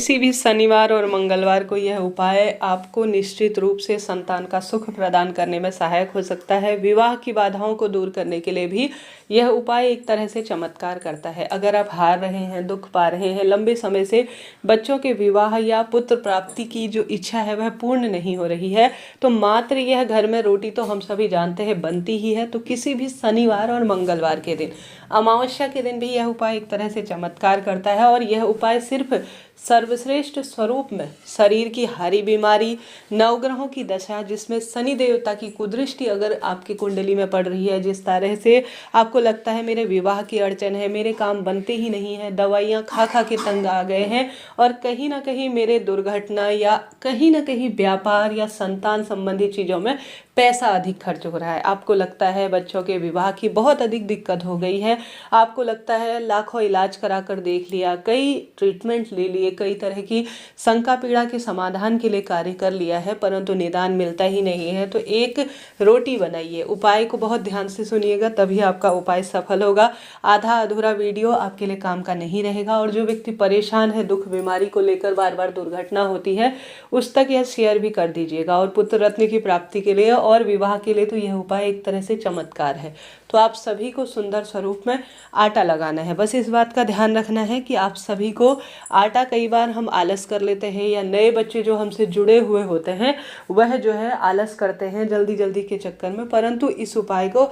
किसी भी शनिवार और मंगलवार को यह उपाय आपको निश्चित रूप से संतान का सुख प्रदान करने में सहायक हो सकता है। विवाह की बाधाओं को दूर करने के लिए भी यह उपाय एक तरह से चमत्कार करता है। अगर आप हार रहे हैं, दुख पा रहे हैं, लंबे समय से बच्चों के विवाह या पुत्र प्राप्ति की जो इच्छा है वह पूर्ण नहीं हो रही है, तो मात्र यह घर में रोटी तो हम सभी जानते हैं बनती ही है, तो किसी भी शनिवार और मंगलवार के दिन, अमावस्या के दिन भी यह उपाय एक तरह से चमत्कार करता है। और यह उपाय सिर्फ सर्वश्रेष्ठ स्वरूप में शरीर की हरी बीमारी, नवग्रहों की दशा जिसमें शनि देवता की कुदृष्टि अगर आपकी कुंडली में पड़ रही है, जिस तरह से आपको लगता है मेरे विवाह की अड़चन है, मेरे काम बनते ही नहीं है, दवाइयाँ खा खा के तंग आ गए हैं और कहीं ना कहीं मेरे दुर्घटना या कहीं ना कहीं व्यापार या संतान संबंधी चीज़ों में पैसा अधिक खर्च हो रहा है, आपको लगता है बच्चों के विवाह की बहुत अधिक दिक्कत हो गई है, आपको लगता है लाखों इलाज करा कर देख लिया, कई ट्रीटमेंट ले लिए, कई तरह की शंका पीड़ा के समाधान के लिए कार्य कर लिया है, परंतु निदान मिलता ही नहीं है, तो एक रोटी बनाइए। उपाय को बहुत ध्यान से सुनिएगा, तभी आपका उपाय सफल होगा। आधा अधूरा वीडियो आपके लिए काम का नहीं रहेगा। और जो व्यक्ति परेशान है, दुख बीमारी को लेकर बार बार दुर्घटना होती है, उस तक यह शेयर भी कर दीजिएगा। और पुत्र रत्न की प्राप्ति के लिए और विवाह के लिए तो यह उपाय एक तरह से चमत्कार है। तो आप सभी को सुंदर स्वरूप में आटा लगाना है। बस इस बात का ध्यान रखना है कि आप सभी को आटा, कई बार हम आलस कर लेते हैं या नए बच्चे जो हमसे जुड़े हुए होते हैं वह जो है आलस करते हैं जल्दी जल्दी के चक्कर में, परंतु इस उपाय को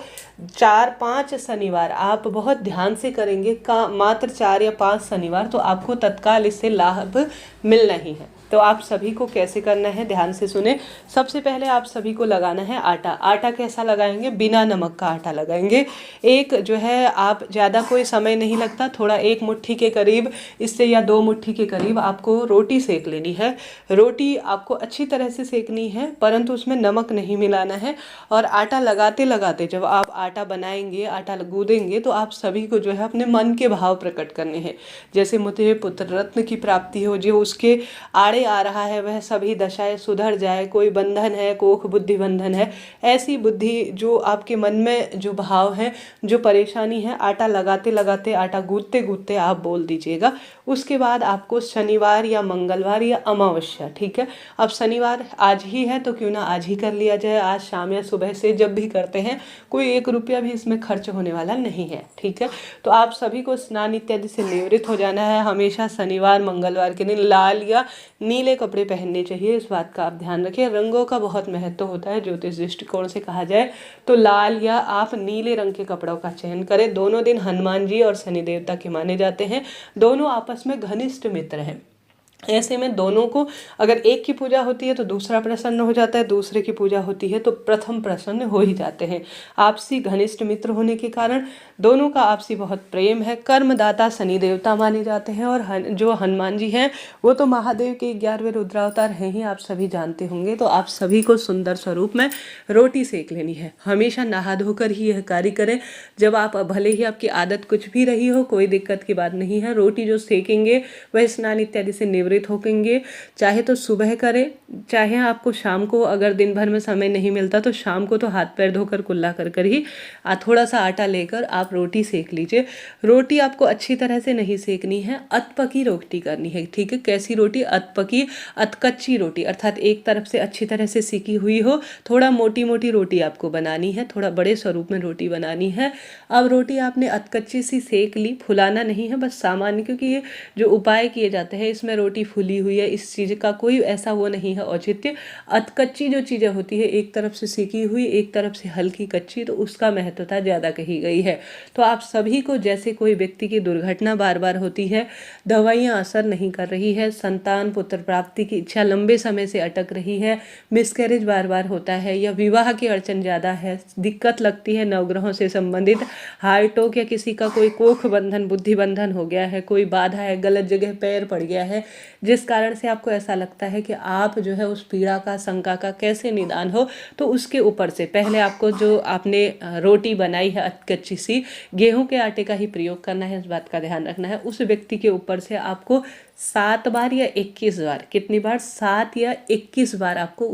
4-5 शनिवार आप बहुत ध्यान से करेंगे, का मात्र 4 या 5 शनिवार, तो आपको तत्काल इससे लाभ मिलना ही है। तो आप सभी को कैसे करना है ध्यान से सुने। सबसे पहले आप सभी को लगाना है आटा। आटा कैसा लगाएंगे? बिना नमक का आटा लगाएंगे। एक जो है आप ज़्यादा कोई समय नहीं लगता, थोड़ा 1 मुट्ठी के करीब इससे या 2 मुट्ठी के करीब आपको रोटी सेक लेनी है। रोटी आपको अच्छी तरह से सेकनी है, परंतु उसमें नमक नहीं मिलाना है। और आटा लगाते लगाते जब आप आटा बनाएंगे, आटा गूँदेंगे, तो आप सभी को जो है अपने मन के भाव प्रकट करने हैं। जैसे मुझे पुत्र रत्न की प्राप्ति हो, जो उसके आड़े आ रहा है वह सभी दशाएं सुधर जाए, कोई बंधन है, कोख बुद्धि बंधन है, ऐसी बुद्धि जो आपके मन में जो भाव है, जो परेशानी है, आटा लगाते लगाते, आटा गूंथते गूंथते आप बोल दीजिएगा। उसके बाद आपको शनिवार या मंगलवार या अमावस्या, ठीक है, अब शनिवार आज ही है तो क्यों ना आज ही कर लिया जाए, आज शाम या सुबह से जब भी करते हैं, कोई 1 रुपया भी इसमें खर्च होने वाला नहीं है, ठीक है। तो आप सभी को स्नान इत्यादि से निवृत्त हो जाना है। हमेशा शनिवार मंगलवार के दिन लाल या नीले कपड़े पहनने चाहिए, इस बात का आप ध्यान रखें। रंगों का बहुत महत्व होता है ज्योतिष दृष्टिकोण से कहा जाए तो लाल या आप नीले रंग के कपड़ों का चयन करें। दोनों दिन हनुमान जी और शनि देवता के माने जाते हैं, दोनों आपस में घनिष्ठ मित्र हैं। ऐसे में दोनों को, अगर एक की पूजा होती है तो दूसरा प्रसन्न हो जाता है, दूसरे की पूजा होती है तो प्रथम प्रसन्न हो ही जाते हैं। आपसी घनिष्ठ मित्र होने के कारण दोनों का आपसी बहुत प्रेम है। कर्मदाता शनि देवता माने जाते हैं। और जो हनुमान जी हैं वो तो महादेव के 11वें रुद्रावतार हैं ही, आप सभी जानते होंगे। तो आप सभी को सुंदर स्वरूप में रोटी सेक लेनी है। हमेशा नहा धोकर ही यह कार्य करें। जब आप, भले ही आपकी आदत कुछ भी रही हो, कोई दिक्कत की बात नहीं है। रोटी जो सेकेंगे वह स्नान इत्यादि से निवृत्त होंगे, चाहे तो सुबह करें, चाहे आपको शाम को, अगर दिन भर में समय नहीं मिलता तो शाम को तो हाथ पैर धोकर कुल्ला कर कर ही थोड़ा सा आटा लेकर आप रोटी सेक लीजिए। रोटी आपको अच्छी तरह से नहीं सेकनी है, अधपकी रोटी करनी है, ठीक है। कैसी रोटी? अधपकी, अधकच्ची रोटी, अर्थात एक तरफ से अच्छी तरह से सेकी हुई हो। थोड़ा मोटी मोटी रोटी आपको बनानी है, थोड़ा बड़े स्वरूप में रोटी बनानी है। अब रोटी आपने अधकच्ची सी सेक ली, फुलाना नहीं है, बस सामान्य, क्योंकि ये जो उपाय किए जाते हैं इसमें रोटी फुली हुई है, इस चीज़ का कोई ऐसा वो नहीं है औचित्य। अधकच्ची जो चीज़ें होती है, एक तरफ से सेकी हुई, एक तरफ से हल्की कच्ची, तो उसका महत्वता ज़्यादा कही गई है। तो आप सभी को, जैसे कोई व्यक्ति की दुर्घटना बार बार होती है, दवाइयाँ असर नहीं कर रही है, संतान पुत्र प्राप्ति की इच्छा लंबे समय से अटक रही है, मिसकैरेज बार बार होता है, या विवाह की अड़चन ज़्यादा है, दिक्कत लगती है नवग्रहों से संबंधित, हार्टोक या किसी का कोई कोख बंधन, बुद्धि बंधन हो गया है, कोई बाधा है, गलत जगह पैर पड़ गया है, जिस कारण से आपको ऐसा लगता है कि आप जो है उस पीड़ा का, शंका का कैसे निदान हो, तो उसके ऊपर से पहले आपको, जो आपने रोटी बनाई है कच्ची सी, गेहूं के आटे का ही प्रयोग करना है, इस बात का ध्यान रखना है। उस व्यक्ति के ऊपर से आपको 7 बार या 21 बार, कितनी बार, 7 या 21 बार आपको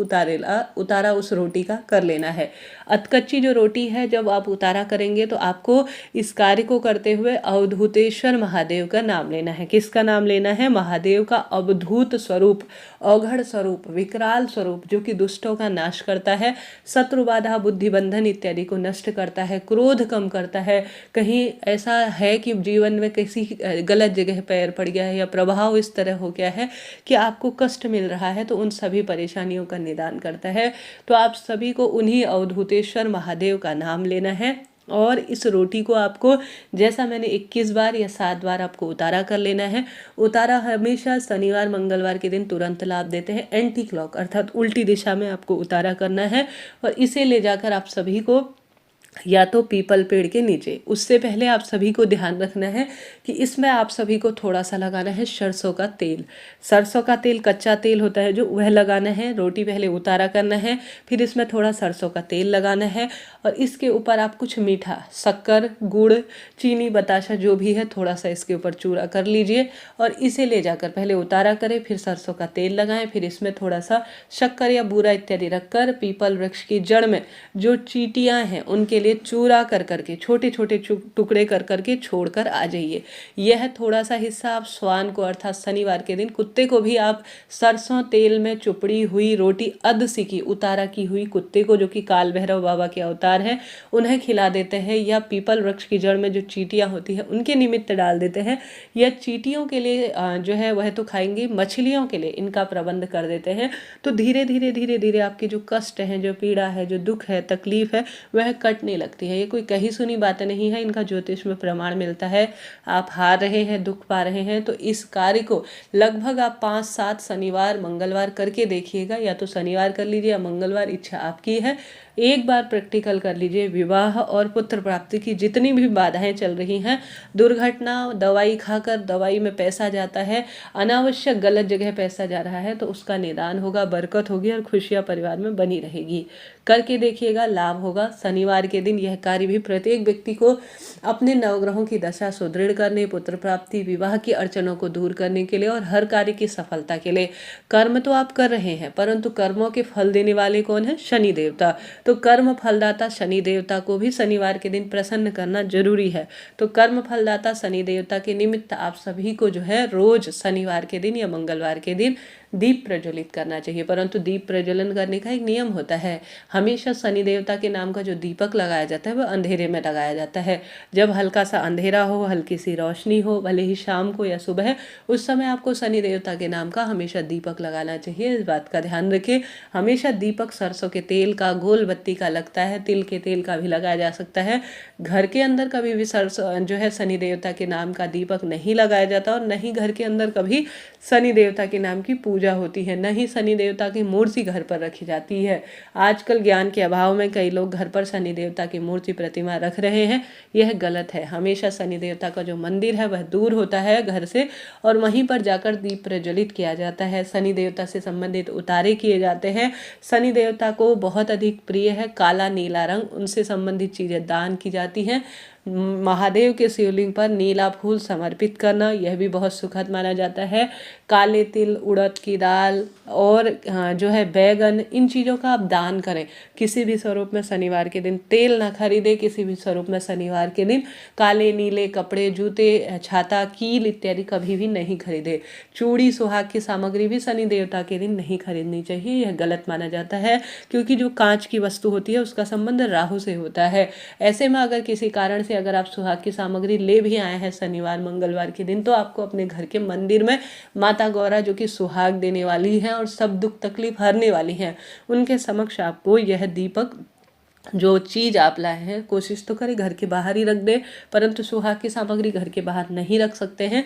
उतारा उस रोटी का कर लेना है। अधकच्ची जो रोटी है जब आप उतारा करेंगे तो आपको इस कार्य को करते हुए अवधूतेश्वर महादेव का नाम लेना है। किसका नाम लेना है? महादेव का अवधूत स्वरूप, अवघड़ स्वरूप, विकराल स्वरूप, जो कि दुष्टों का नाश करता है, शत्रु बाधा बुद्धि बंधन इत्यादि को नष्ट करता है, क्रोध कम करता है। कहीं ऐसा है कि जीवन में किसी गलत जगह पैर पड़ गया है या प्रभाव इस तरह हो गया है कि आपको कष्ट मिल रहा है, तो उन सभी परेशानियों का निदान करता है। तो आप सभी को उन्हीं अवधूतेश्वर महादेव का नाम लेना है और इस रोटी को आपको, जैसा मैंने 21 बार या 7 बार आपको उतारा कर लेना है। उतारा हमेशा शनिवार मंगलवार के दिन तुरंत लाभ देते हैं। एंटी क्लॉक अर्थात उल्टी दिशा में आपको उतारा करना है और इसे ले जाकर आप सभी को या तो पीपल पेड़ के नीचे, उससे पहले आप सभी को ध्यान रखना है कि इसमें आप सभी को थोड़ा सा लगाना है सरसों का तेल। सरसों का तेल कच्चा तेल होता है जो, वह लगाना है। रोटी पहले उतारा करना है, फिर इसमें थोड़ा सरसों का तेल लगाना है और इसके ऊपर आप कुछ मीठा, शक्कर, गुड़, चीनी, बताशा जो भी है, थोड़ा सा इसके ऊपर चूरा कर लीजिए और इसे ले जाकर पहले उतारा करें, फिर सरसों का तेल लगाएं, फिर इसमें थोड़ा सा शक्कर या बूरा इत्यादि रखकर पीपल वृक्ष की जड़ में जो चींटियां हैं उनके लिए चूरा कर करके, छोटे छोटे टुकड़े कर करके छोड़कर आ जाइए। यह थोड़ा सा हिस्सा आप स्वान को अर्थात शनिवार के दिन कुत्ते को भी आप सरसों तेल में चुपड़ी हुई रोटी अध सिकी उतारा की हुई कुत्ते को, जो कि काल भैरव बाबा के अवतार है, उन्हें खिला देते हैं या पीपल वृक्ष की जड़ में जो चींटियां होती है उनके निमित्त डाल देते हैं। या चींटियों के लिए जो है वह तो खाएंगी, मछलियों के लिए इनका प्रबंध कर देते हैं। तो धीरे धीरे धीरे धीरे आपके जो कष्ट हैं, जो पीड़ा है, जो दुख है, तकलीफ है, वह कटने लगती है। ये कोई कही सुनी बातें नहीं है, इनका ज्योतिष में प्रमाण मिलता है। आप हार रहे हैं, दुख पा रहे हैं, तो इस कार्य को लगभग आप 5-7 शनिवार मंगलवार करके देखिएगा। या तो शनिवार कर लीजिए या मंगलवार, इच्छा आपकी है। एक बार प्रैक्टिकल कर लीजिए। विवाह और पुत्र प्राप्ति की जितनी भी बाधाएं चल रही हैं, दुर्घटना, दवाई खाकर दवाई में पैसा जाता है, अनावश्यक गलत जगह पैसा जा रहा है, तो उसका निदान होगा, बरकत होगी और खुशियां परिवार में बनी रहेगी। करके देखिएगा, लाभ होगा। शनिवार के दिन यह कार्य भी प्रत्येक व्यक्ति को अपने नवग्रहों की दशा सुदृढ़ करने, पुत्र प्राप्ति, विवाह की अड़चनों को दूर करने के लिए और हर कार्य की सफलता के लिए। कर्म तो आप कर रहे हैं, परंतु कर्मों के फल देने वाले कौन है? शनि देवता। तो कर्म फलदाता शनि देवता को भी शनिवार के दिन प्रसन्न करना जरूरी है। तो कर्म फलदाता शनि देवता के निमित्त आप सभी को जो है रोज शनिवार के दिन या मंगलवार के दिन दीप प्रज्वलित करना चाहिए। परंतु दीप प्रज्वलन करने का एक नियम होता है। हमेशा शनि देवता के नाम का जो दीपक लगाया जाता है वह अंधेरे में लगाया जाता है। जब हल्का सा अंधेरा हो, हल्की सी रोशनी हो, भले ही शाम को या सुबह, उस समय आपको शनि देवता के नाम का हमेशा दीपक लगाना चाहिए। इस बात का ध्यान रखें। हमेशा दीपक सरसों के तेल का, गोल बत्ती का लगता है, तिल के तेल का भी लगाया जा सकता है। घर के अंदर कभी भी सरसों जो है शनि देवता के नाम का दीपक नहीं लगाया जाता और न ही घर के अंदर कभी शनि देवता के नाम की पूजा होती है, न ही शनि देवता की मूर्ति घर पर रखी जाती है। आजकल ज्ञान के अभाव में कई लोग घर पर शनि देवता की मूर्ति प्रतिमा रख रहे हैं, यह गलत है। हमेशा शनि देवता का जो मंदिर है वह दूर होता है घर से और वहीं पर जाकर दीप प्रज्वलित किया जाता है। शनि देवता से संबंधित उतारे किए जाते हैं। शनि देवता को बहुत अधिक प्रिय है काला नीला रंग, उनसे संबंधित चीजें दान की जाती हैं। महादेव के शिवलिंग पर नीला फूल समर्पित करना यह भी बहुत सुखद माना जाता है। काले तिल, उड़द की दाल और जो है बैगन, इन चीज़ों का आप दान करें। किसी भी स्वरूप में शनिवार के दिन तेल ना खरीदे, किसी भी स्वरूप में शनिवार के दिन काले नीले कपड़े, जूते, छाता, कील इत्यादि कभी भी नहीं खरीदे। चूड़ी, सुहाग की सामग्री भी शनि देवता के दिन नहीं खरीदनी चाहिए, यह गलत माना जाता है क्योंकि जो कांच की वस्तु होती है उसका संबंध राहु से होता है। ऐसे में अगर किसी कारण से अगर आप सुहाग की सामग्री ले भी आए हैं शनिवार मंगलवार के दिन, तो आपको अपने घर के मंदिर में माता गौरा, जो कि सुहाग देने वाली हैं और सब दुख तकलीफ हरने वाली हैं, उनके समक्ष आपको यह दीपक, जो चीज़ आप लाए हैं, कोशिश तो करें घर के बाहर ही रख दें, परंतु सुहाग की सामग्री घर के बाहर नहीं रख सकते हैं।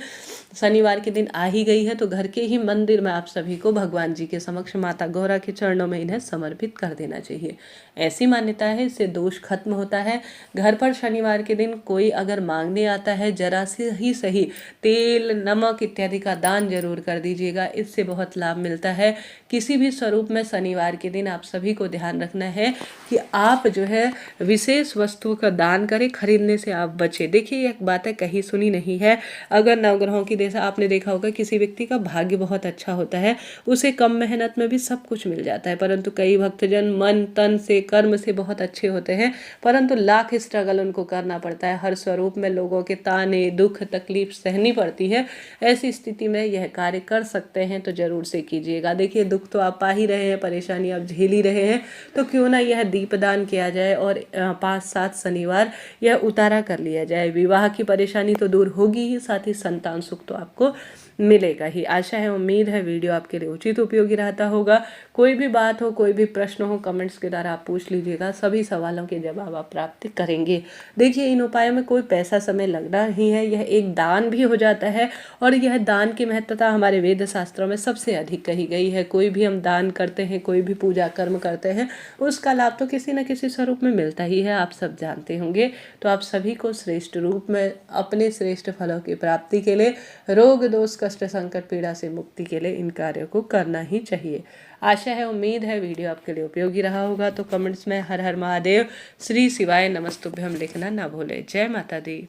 शनिवार के दिन आ ही गई है तो घर के ही मंदिर में आप सभी को भगवान जी के समक्ष माता गौरा के चरणों में इन्हें समर्पित कर देना चाहिए। ऐसी मान्यता है, इससे दोष खत्म होता है। घर पर शनिवार के दिन कोई अगर मांगने आता है, जरा से ही सही तेल, नमक इत्यादि का दान जरूर कर दीजिएगा, इससे बहुत लाभ मिलता है। किसी भी स्वरूप में शनिवार के दिन आप सभी को ध्यान रखना है कि आप जो है विशेष वस्तुओं का दान करें, खरीदने से आप बचें। देखिए एक बात है कहीं सुनी नहीं है। अगर नवग्रहों की जैसा आपने देखा होगा किसी व्यक्ति का भाग्य बहुत अच्छा होता है, उसे कम मेहनत में भी सब कुछ मिल जाता है, परंतु कई भक्तजन मन तन से कर्म से बहुत अच्छे होते हैं, परंतु लाख स्ट्रगल उनको करना पड़ता है। हर स्वरूप में लोगों के ताने दुख तकलीफ सहनी पड़ती है। ऐसी स्थिति में यह कार्य कर सकते हैं तो जरूर से कीजिएगा। देखिए दुख तो आप पा ही रहे हैं, परेशानी आप झेल ही रहे हैं, तो क्यों ना यह दीपदान किया जाए और 5-7 शनिवार यह उतारा कर लिया जाए। विवाह की परेशानी तो दूर होगी ही, साथ ही संतान सुख तो आपको मिलेगा ही। आशा है उम्मीद है वीडियो आपके लिए उचित उपयोगी रहता होगा। कोई भी बात हो, कोई भी प्रश्न हो, कमेंट्स के द्वारा आप पूछ लीजिएगा, सभी सवालों के जवाब आप प्राप्त करेंगे। देखिए इन उपायों में कोई पैसा समय लगना ही है, यह एक दान भी हो जाता है और यह दान की महत्वता हमारे वेद शास्त्रों में सबसे अधिक कही गई है। कोई भी हम दान करते हैं, कोई भी पूजा कर्म करते हैं, उसका लाभ तो किसी न किसी स्वरूप में मिलता ही है, आप सब जानते होंगे। तो आप सभी को श्रेष्ठ रूप में अपने श्रेष्ठ फलों की प्राप्ति के लिए, रोग दोष कष्ट संकट पीड़ा से मुक्ति के लिए इन कार्यों को करना ही चाहिए। आशा है उम्मीद है वीडियो आपके लिए उपयोगी रहा होगा। तो कमेंट्स में हर हर महादेव, श्री शिवाय नमस्तुभ्यम लिखना ना भूले। जय माता दी।